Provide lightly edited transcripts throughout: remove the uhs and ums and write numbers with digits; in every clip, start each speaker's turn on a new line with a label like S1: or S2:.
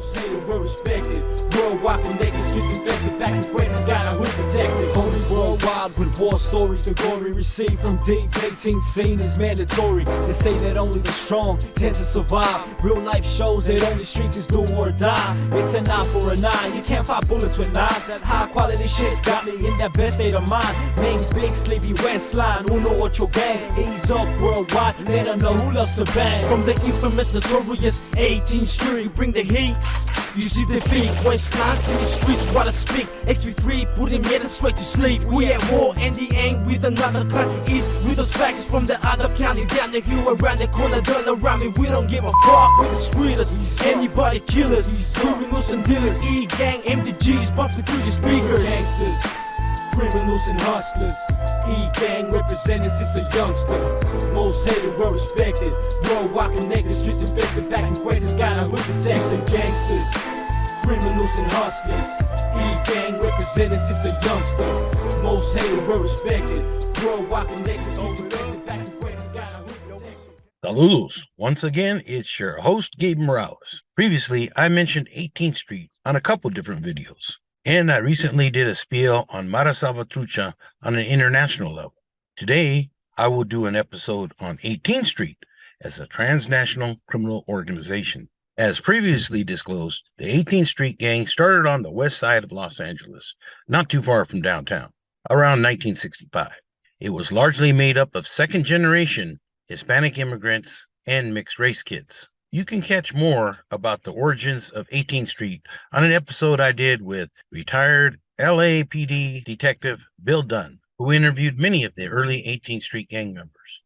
S1: Most hated, well respected. Worldwide connected, streets invested, back in greatest, got a hood protected. Only worldwide with war stories and glory received from deep 18th scene is mandatory. They say that only the strong tend to survive. Real life shows that only streets is do or die. It's a 9 for a 9, you can't fight bullets with knives. That high quality shit's got me in that best state of mind. Name's Big Sleepy Westline, Uno Ocho Gang. Ease up worldwide, let them know who loves to bang. From the infamous notorious 18th Street, bring the heat. You see defeat, Westline, city streets, what I speak. XV3, putting men straight to sleep. We at war, and the end with another country east. With those factors from the other county, down the hill, around the corner, done around me. We don't give a fuck with the streeters, anybody killers, criminals and dealers, E-gang, MDGs, bumping through your speakers. Gangsters, criminals and hustlers, E-gang representatives, it's a youngster. Most hated, well respected. Worldwide connected, streets invested, back in greatest, got a hood protection. Gangsters, criminals and hustlers, E-gang representatives, it's a youngster. Most hated, well respected. Worldwide connected, streets invested, back in greatest, got a hood protection.
S2: Saludos. Once again, it's your host, Gabe Morales. Previously, I mentioned 18th Street on a couple different videos. And I recently did a spiel on Mara Salvatrucha on an international level. Today, I will do an episode on 18th Street as a transnational criminal organization. As previously disclosed, the 18th Street gang started on the west side of Los Angeles, not too far from downtown, around 1965. It was largely made up of second-generation Hispanic immigrants and mixed-race kids. You can catch more about the origins of 18th Street on an episode I did with retired LAPD detective Bill Dunn, who interviewed many of the early 18th Street gang members.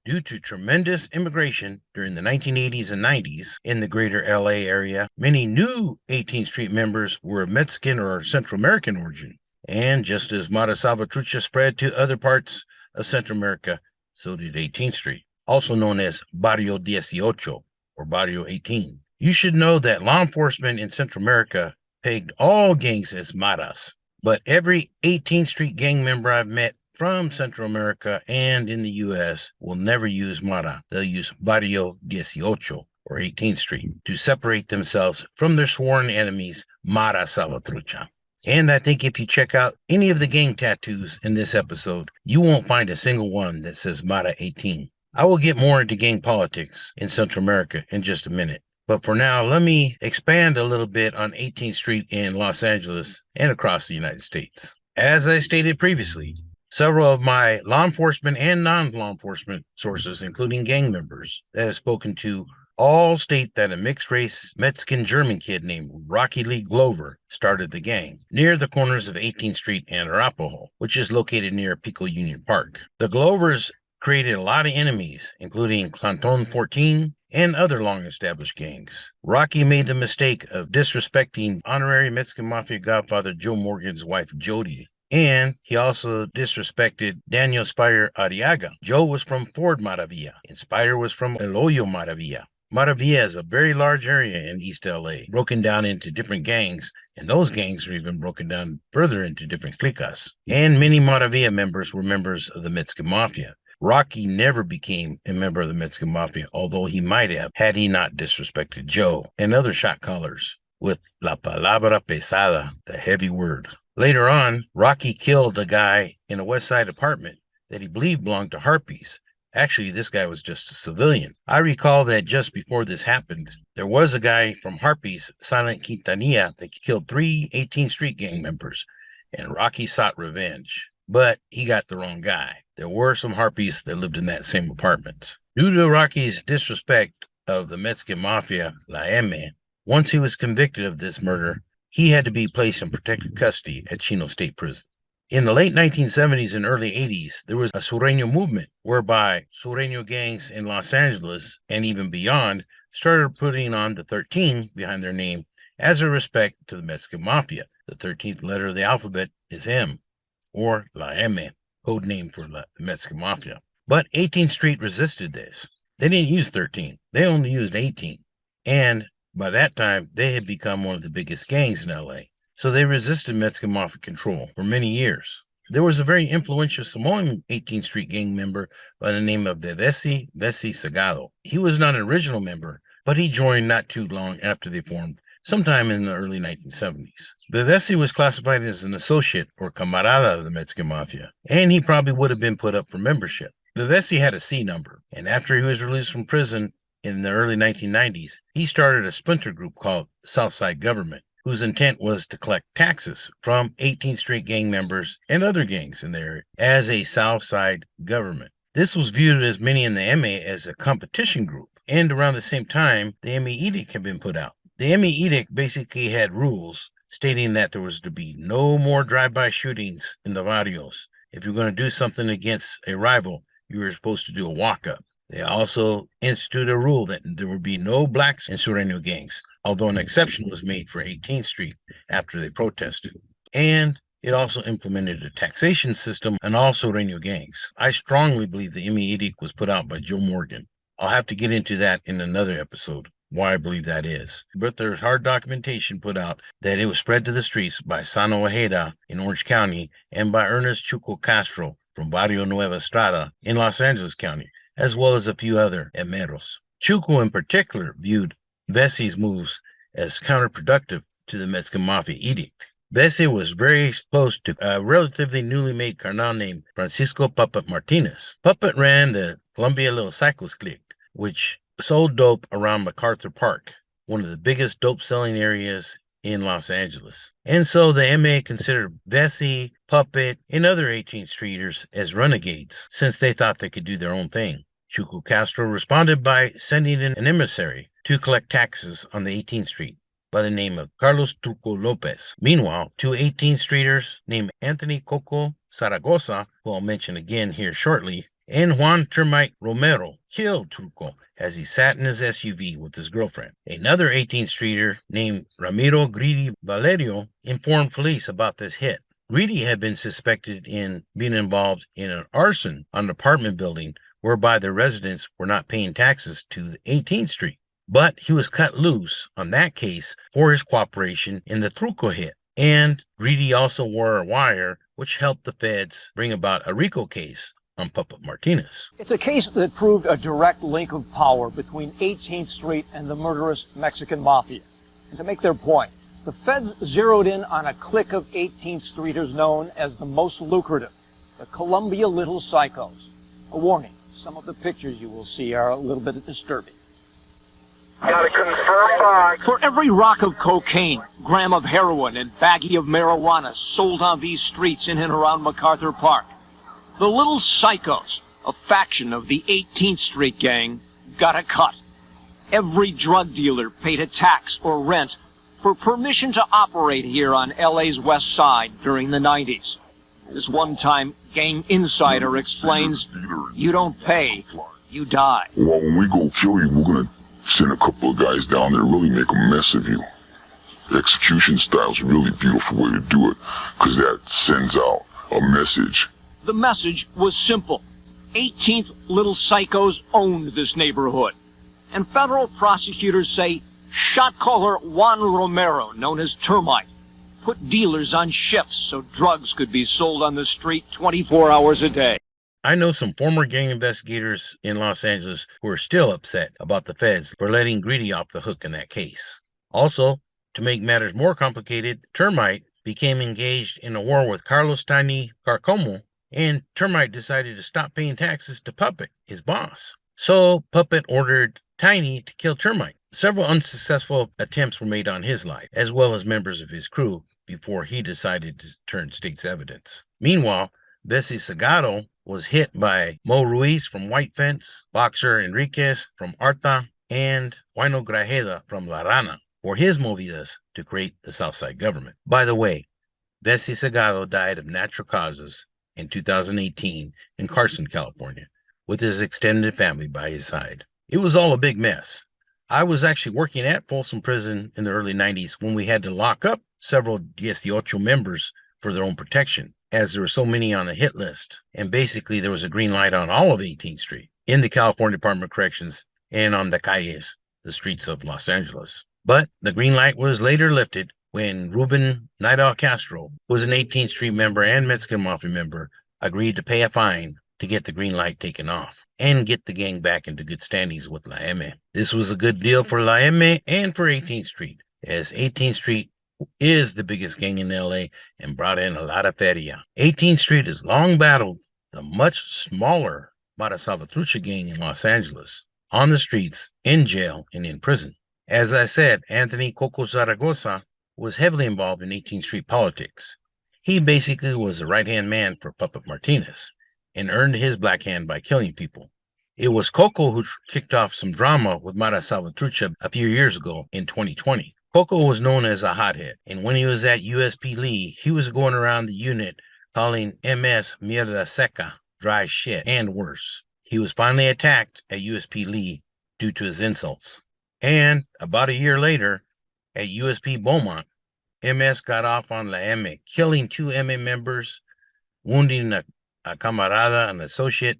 S2: Due to tremendous immigration during the 1980s and 90s in the greater LA area, many new 18th Street members were of Mexican or Central American origin. And just as Mara Salvatrucha spread to other parts of Central America, so did 18th Street, also known as Barrio 18. Or Barrio 18. You should know that law enforcement in Central America pegged all gangs as maras, but every 18th Street gang member I've met from Central America and in the U.S. will never use mara. They'll use Barrio 18 or 18th Street to separate themselves from their sworn enemies, Mara Salvatrucha. And I think if you check out any of the gang tattoos in this episode, you won't find a single one that says Mara 18. I will get more into gang politics in Central America in just a minute. But for now, let me expand a little bit on 18th Street in Los Angeles and across the United States. As I stated previously, several of my law enforcement and non-law enforcement sources, including gang members that have spoken to, all state that a mixed-race Mexican-German kid named Rocky Lee Glover started the gang near the corners of 18th Street and Arapahoe, which is located near Pico Union Park. The Glovers created a lot of enemies, including Clanton 14 and other long-established gangs. Rocky made the mistake of disrespecting honorary Mexican Mafia godfather Joe Morgan's wife, Jody, and he also disrespected Daniel Spire Arriaga. Joe was from Ford Maravilla, and Spire was from El Hoyo Maravilla. Maravilla is a very large area in East LA, broken down into different gangs, and those gangs are even broken down further into different clicas. And many Maravilla members were members of the Mexican Mafia. Rocky never became a member of the Mexican Mafia, although he might have, had he not disrespected Joe and other shotcallers with la palabra pesada, the heavy word. Later on, Rocky killed a guy in a West Side apartment that he believed belonged to Harpies. Actually, this guy was just a civilian. I recall that just before this happened, there was a guy from Harpies, Silent Quintanilla, that killed 3 18th Street gang members, and Rocky sought revenge. But he got the wrong guy. There were some Harpies that lived in that same apartment. Due to Rocky's disrespect of the Mexican Mafia, La M, once he was convicted of this murder, he had to be placed in protective custody at Chino State Prison. In the late 1970s and early 80s, there was a Sureño movement whereby Sureño gangs in Los Angeles and even beyond started putting on the 13 behind their name as a respect to the Mexican Mafia. The 13th letter of the alphabet is M, or La M, code name for the Mexican Mafia. But 18th Street resisted this. They didn't use 13. They only used 18. And by that time, they had become one of the biggest gangs in LA. So they resisted Mexican Mafia control for many years. There was a very influential Samoan 18th Street gang member by the name of Bessie Sagado. He was not an original member, but he joined not too long after they formed sometime in the early 1970s. Vivesi was classified as an associate or camarada of the Mexican Mafia, and he probably would have been put up for membership. Vivesi had a C number, and after he was released from prison in the early 1990s, he started a splinter group called Southside Government, whose intent was to collect taxes from 18th Street gang members and other gangs in the area as a Southside Government. This was viewed as many in the MA as a competition group, and around the same time, the MA Edict had been put out. The MA Edict basically had rules stating that there was to be no more drive-by shootings in the barrios. If you're going to do something against a rival, you were supposed to do a walk-up. They also instituted a rule that there would be no blacks in Sureño gangs, although an exception was made for 18th Street after they protested. And it also implemented a taxation system on all Sureño gangs. I strongly believe the MA Edict was put out by Joe Morgan. I'll have to get into that in another episode, why I believe that is. But there's hard documentation put out that it was spread to the streets by Sano Ojeda in Orange County and by Ernest Chuco Castro from Barrio Nueva Estrada in Los Angeles County, as well as a few other emeros. Chuco in particular viewed Vesi's moves as counterproductive to the Mexican Mafia edict. Vesi was very close to a relatively newly made carnal named Francisco Puppet Martinez. Puppet ran the Columbia Little Cycles clique, which sold dope around MacArthur Park, one of the biggest dope selling areas in Los Angeles. And so the MA considered Vesi, Puppet, and other 18th Streeters as renegades, since they thought they could do their own thing. Chuco Castro responded by sending in an emissary to collect taxes on the 18th Street by the name of Carlos Truco Lopez. Meanwhile, two 18th Streeters named Anthony Coco Zaragoza, who I'll mention again here shortly, and Juan Termite Romero killed Truco as he sat in his SUV with his girlfriend. Another 18th Streeter named Ramiro Greedy Valerio informed police about this hit. Greedy had been suspected in being involved in an arson on an apartment building whereby the residents were not paying taxes to the 18th Street. But he was cut loose on that case for his cooperation in the Truco hit. And Greedy also wore a wire, which helped the feds bring about a RICO case on Puppet Martinez.
S3: It's a case that proved a direct link of power between 18th Street and the murderous Mexican Mafia. And to make their point, the feds zeroed in on a clique of 18th Streeters known as the most lucrative, the Columbia Little Psychos. A warning, some of the pictures you will see are a little bit disturbing.
S4: Got a confirmed box.
S3: For every rock of cocaine, gram of heroin, and baggie of marijuana sold on these streets in and around MacArthur Park, the Little Psychos, a faction of the 18th Street gang, got a cut. Every drug dealer paid a tax or rent for permission to operate here on LA's West Side during the 90s. This one-time gang insider explains, you don't pay, you die.
S5: Well, when we go kill you, we're going to send a couple of guys down there, really make a mess of you. The execution style's a really beautiful way to do it, because that sends out a message.
S3: The message was simple. 18th Little Psychos owned this neighborhood. And federal prosecutors say shot-caller Juan Romero, known as Termite, put dealers on shifts so drugs could be sold on the street 24 hours a day.
S2: I know some former gang investigators in Los Angeles who are still upset about the feds for letting Greedy off the hook in that case. Also, to make matters more complicated, Termite became engaged in a war with Carlos Tiny Carcomo, and Termite decided to stop paying taxes to Puppet, his boss. So Puppet ordered Tiny to kill Termite. Several unsuccessful attempts were made on his life, as well as members of his crew, before he decided to turn state's evidence. Meanwhile, Vesi Sagado was hit by Mo Ruiz from White Fence, Boxer Enriquez from Arta, and Huayno Grajeda from La Rana for his movidas to create the Southside Government. By the way, Vesi Sagado died of natural causes in 2018 in Carson, California, with his extended family by his side. It was all a big mess. I was actually working at Folsom Prison in the early 90s when we had to lock up several 18 members for their own protection, as there were so many on the hit list. And basically, there was a green light on all of 18th Street in the California Department of Corrections and on the calles, the streets of Los Angeles. But the green light was later lifted when Ruben Nidal Castro, who was an 18th Street member and Mexican Mafia member, agreed to pay a fine to get the green light taken off and get the gang back into good standings with La M. This was a good deal for La M and for 18th Street, as 18th Street is the biggest gang in LA and brought in a lot of feria. 18th Street has long battled the much smaller Mara Salvatrucha gang in Los Angeles, on the streets, in jail, and in prison. As I said, Anthony Coco Zaragoza was heavily involved in 18th Street politics. He basically was the right-hand man for Puppet Martinez and earned his black hand by killing people. It was Coco who kicked off some drama with Mara Salvatrucha a few years ago in 2020. Coco was known as a hothead, and when he was at USP Lee, he was going around the unit calling MS mierda seca, dry shit, and worse. He was finally attacked at USP Lee due to his insults. And about a year later, at USP Beaumont, MS got off on La M, killing 2 M members, wounding a camarada, an associate,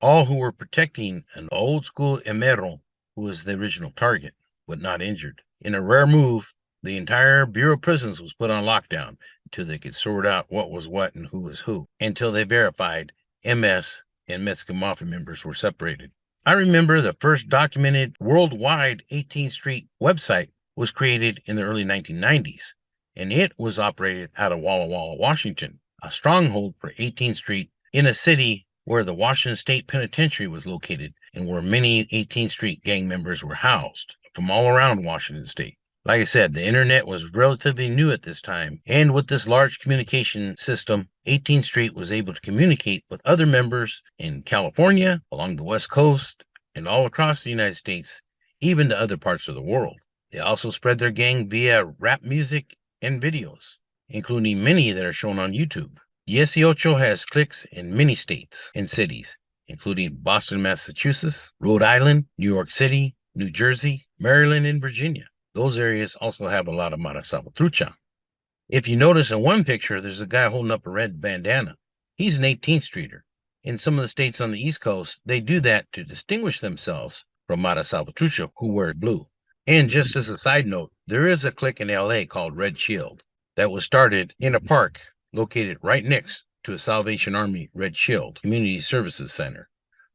S2: all who were protecting an old school Emero who was the original target, but not injured. In a rare move, the entire Bureau of Prisons was put on lockdown until they could sort out what was what and who was who, until they verified MS and Mexican Mafia members were separated. I remember the first documented worldwide 18th Street website was created in the early 1990s, and it was operated out of Walla Walla, Washington, a stronghold for 18th Street in a city where the Washington State Penitentiary was located and where many 18th Street gang members were housed from all around Washington State. Like I said, the internet was relatively new at this time, and with this large communication system, 18th Street was able to communicate with other members in California, along the West Coast, and all across the United States, even to other parts of the world. They also spread their gang via rap music and videos, including many that are shown on YouTube. 18 has cliques in many states and cities, including Boston, Massachusetts, Rhode Island, New York City, New Jersey, Maryland, and Virginia. Those areas also have a lot of Mara Salvatrucha. If you notice in one picture, there's a guy holding up a red bandana. He's an 18th Streeter. In some of the states on the East Coast, they do that to distinguish themselves from Mara Salvatrucha, who wear blue. And just as a side note, there is a clique in LA called Red Shield that was started in a park located right next to a Salvation Army Red Shield Community Services Center.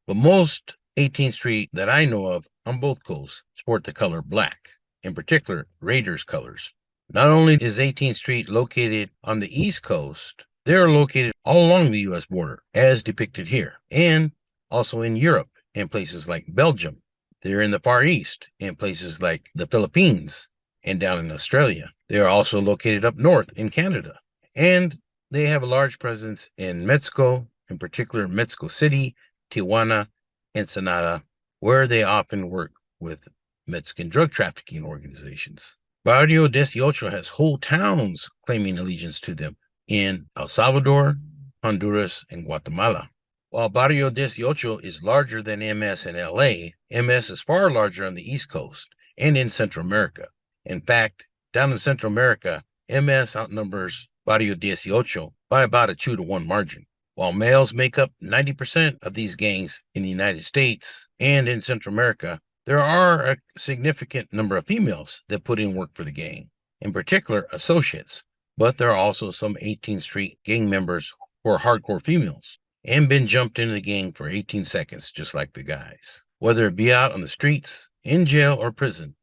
S2: But most 18th Street that I know of on both coasts sport the color black, in particular Raiders colors. Not only is 18th Street located on the East Coast, they are located all along the U.S. border, as depicted here, and also in Europe and places like Belgium. They're in the Far East in places like the Philippines and down in Australia. They are also located up north in Canada, and they have a large presence in Mexico, in particular Mexico City, Tijuana, Ensenada, where they often work with Mexican drug trafficking organizations. Barrio 18 has whole towns claiming allegiance to them in El Salvador, Honduras, and Guatemala. While Barrio 18 is larger than MS in LA, MS is far larger on the East Coast and in Central America. In fact, down in Central America, MS outnumbers Barrio 18 by about a 2-to-1 margin. While males make up 90% of these gangs in the United States and in Central America, there are a significant number of females that put in work for the gang, in particular associates, but there are also some 18th Street gang members who are hardcore females and been jumped into the gang for 18 seconds, just like the guys. Whether it be out on the streets, in jail, or prison,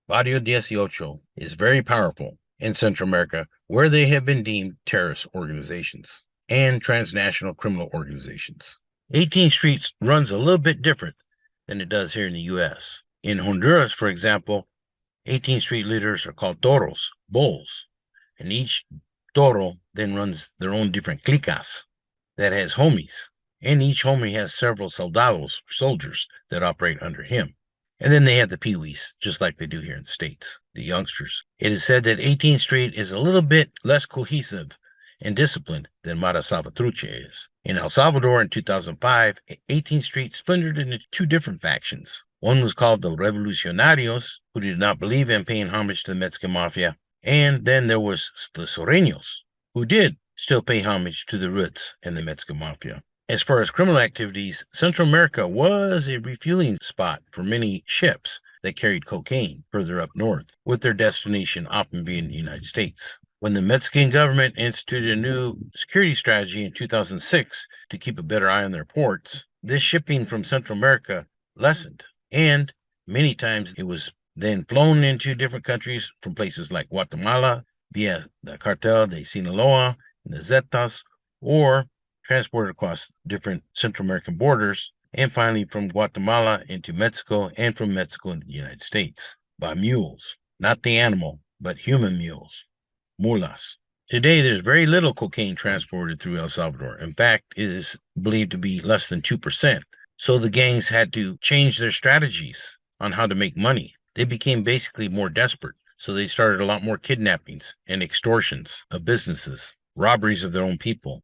S2: Barrio 18 is very powerful in Central America, where they have been deemed terrorist organizations and transnational criminal organizations. 18th Street runs a little bit different than it does here in the U.S. In Honduras, for example, 18th Street leaders are called toros, bulls, and each toro then runs their own different clicas that has homies, and each homie has several soldados, soldiers, that operate under him. And then they have the peewees, just like they do here in the States, the youngsters. It is said that 18th Street is a little bit less cohesive and disciplined than Mara Salvatrucha is. In El Salvador in 2005, 18th Street splintered into 2 different factions. One was called the Revolucionarios, who did not believe in paying homage to the Mexican Mafia, and then there was the Sureños, who did still pay homage to the roots and the Mexican Mafia. As far as criminal activities, Central America was a refueling spot for many ships that carried cocaine further up north, with their destination often being the United States. When the Mexican government instituted a new security strategy in 2006 to keep a better eye on their ports, this shipping from Central America lessened, and many times it was then flown into different countries from places like Guatemala via the Cartel de Sinaloa and the Zetas, or transported across different Central American borders, and finally from Guatemala into Mexico, and from Mexico into the United States by mules, not the animal, but human mules, mulas. Today, there's very little cocaine transported through El Salvador. In fact, it is believed to be less than 2%. So the gangs had to change their strategies on how to make money. They became basically more desperate. So they started a lot more kidnappings and extortions of businesses, robberies of their own people.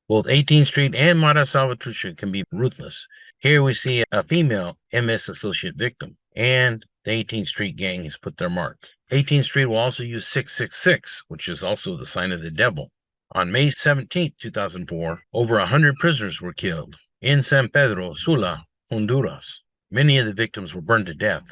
S2: Both 18th Street and Mara Salvatrucha can be ruthless. Here we see a female MS associate victim, and the 18th Street gang has put their mark. 18th Street will also use 666, which is also the sign of the devil. On May 17, 2004, over 100 prisoners were killed in San Pedro Sula, Honduras. Many of the victims were burned to death.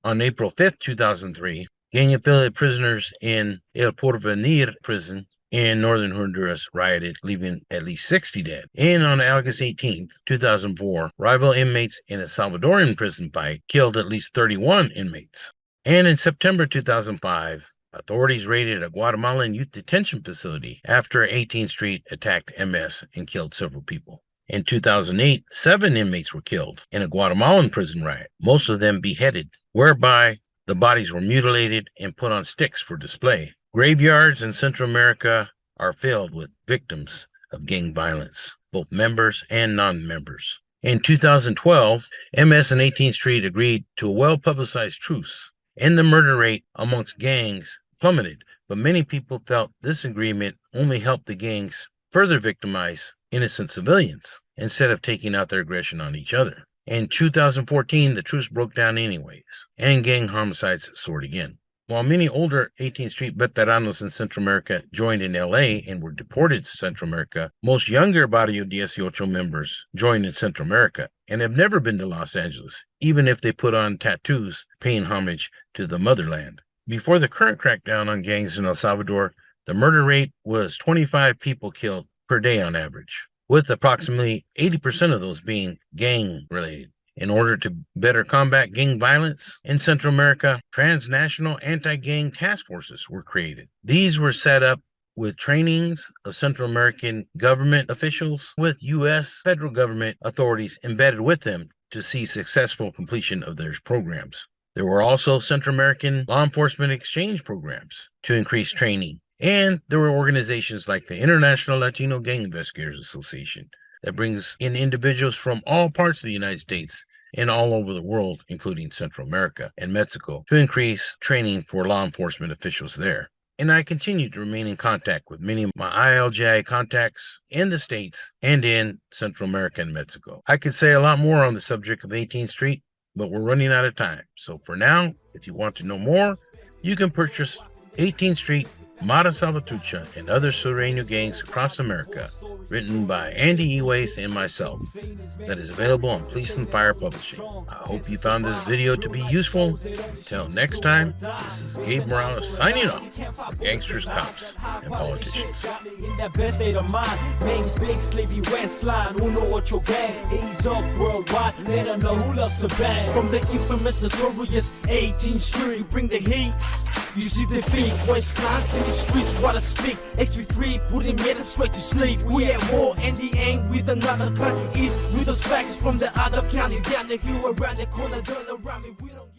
S2: On April 5, 2003, gang-affiliated prisoners in El Porvenir prison in northern Honduras rioted, leaving at least 60 dead. And on August 18, 2004, rival inmates in a Salvadoran prison fight killed at least 31 inmates. And in September 2005, authorities raided a Guatemalan youth detention facility after 18th Street attacked MS and killed several people. In 2008, 7 inmates were killed in a Guatemalan prison riot, most of them beheaded, whereby the bodies were mutilated and put on sticks for display. Graveyards in Central America are filled with victims of gang violence, both members and non-members. In 2012, MS and 18th Street agreed to a well-publicized truce, and the murder rate amongst gangs plummeted, but many people felt this agreement only helped the gangs further victimize innocent civilians instead of taking out their aggression on each other. In 2014, the truce broke down anyways, and gang homicides soared again. While many older 18th Street veteranos in Central America joined in LA and were deported to Central America, most younger Barrio 18 members joined in Central America and have never been to Los Angeles, even if they put on tattoos paying homage to the motherland. Before the current crackdown on gangs in El Salvador, the murder rate was 25 people killed per day on average, with approximately 80% of those being gang-related. In order to better combat gang violence in Central America, transnational anti-gang task forces were created. These were set up with trainings of Central American government officials with U.S. federal government authorities embedded with them to see successful completion of their programs. There were also Central American law enforcement exchange programs to increase training. And there were organizations like the International Latino Gang Investigators Association that brings in individuals from all parts of the United States and all over the world, including Central America and Mexico, to increase training for law enforcement officials there. And I continue to remain in contact with many of my ILGI contacts in the States and in Central America and Mexico. I could say a lot more on the subject of 18th Street, but we're running out of time. So for now, if you want to know more, you can purchase 18th Street, Mara Salvatrucha, and other Sureño gangs across America, written by Andy Eways and myself, that is available on Police and Fire Publishing. I hope you found this video to be useful. Until next time, this is Gabe Morales signing off for Gangsters, Cops, and Politicians.
S1: In that best state of mind, name's Big Sleepy Westline, Uno Ocho Gang, ease up worldwide, let them know who loves the band. From the infamous, notorious 18th Street, bring the heat. You see the feet, Westline, city streets, what I speak. XV3, putting me straight to sleep. We at war, and the end with another country. East with those facts from the other county. Down the hill, around the corner, turn around me. We don't